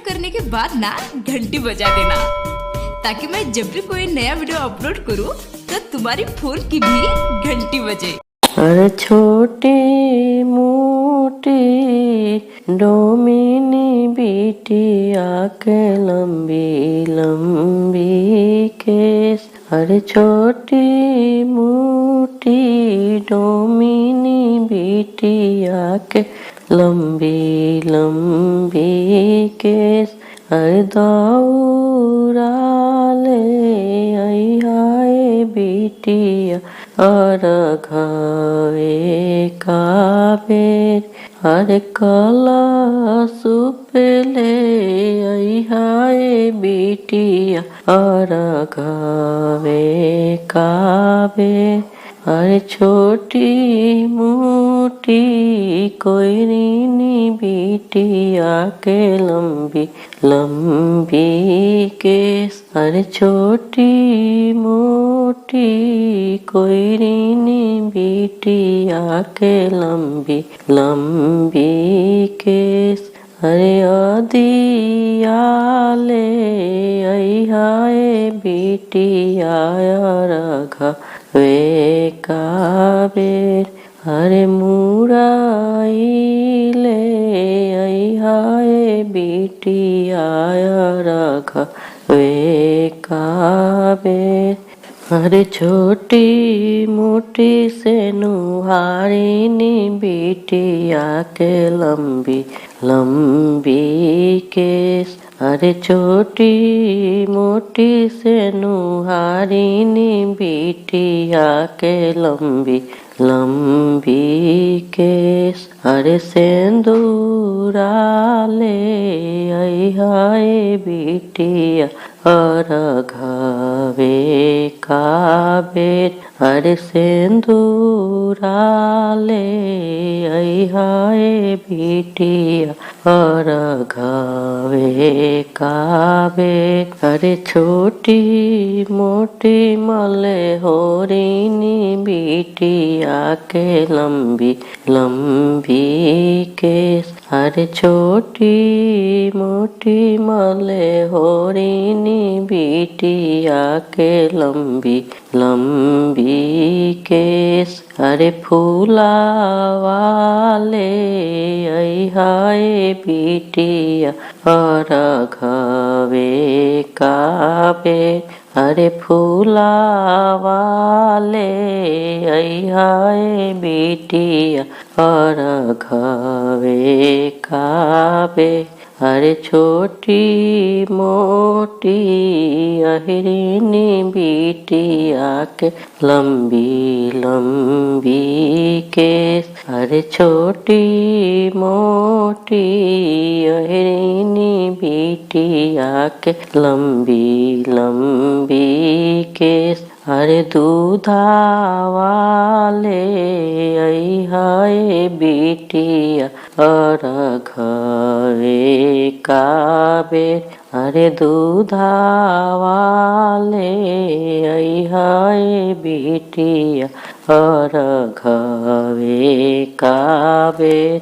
Subscribe करने के बाद ना घंटी बजा देना, ताकि मैं जब भी कोई नया वीडियो अपलोड करूं तो तुम्हारी फोन की भी घंटी बजे। अरे छोटे मोटे डोमिनी बिटिया के लंबी लंबी केस। अरे छोटी मोटी डोमिनी बिटिया के लंबी लंबी केस। अरे दौड़ा ले आई हाय बिटिया और घावे का बेर। अरे कला सुपले आई हाय बिटिया और घावे का बेर। अरे छोटी मोटी कोई रीनी बिटिया के लंबी लंबी केस। अरे छोटी मोटी कोई रीनी बिटिया के लंबी लंबी केस। अरे दिया ले आई हाय बिटिया वे का बेर। अरे मुराई ले आई हाय बिटिया वे का बेर। अरे छोटी मोटी से नुहारिनी बिटिया के लंबी लंबी केस। अरे छोटी मोटी से नुहारिनी बिटिया के लंबी लंबी केस। अरे सेंदूरा ले आई हाय बिटिया और घावे का बेर। अरे सेंदूरा ले आई हाय बिटिया और घावे का बेर। अरे छोटी मोटी मले होरिनी बिटिया के लंबी लंबी केस। अरे छोटी मोटी मले होरिनी बिटिया के लंबी लंबी केस। अरे फूला वाले आई हाय बिटिया और घावे का बेर। अरे फूला वाले आई हाय बिटिया और घावे का बेर। अरे छोटी मोटी अहिरिनी बिटिया के लंबी लंबी केस। अरे छोटी मोटी अहिरिनी बिटिया के लंबी लंबी केस। अरे दूधा वाले आई हाय बिटिया और घावे का बेर। अरे दूधा वाले आई हाय बिटिया और घावे का बेर।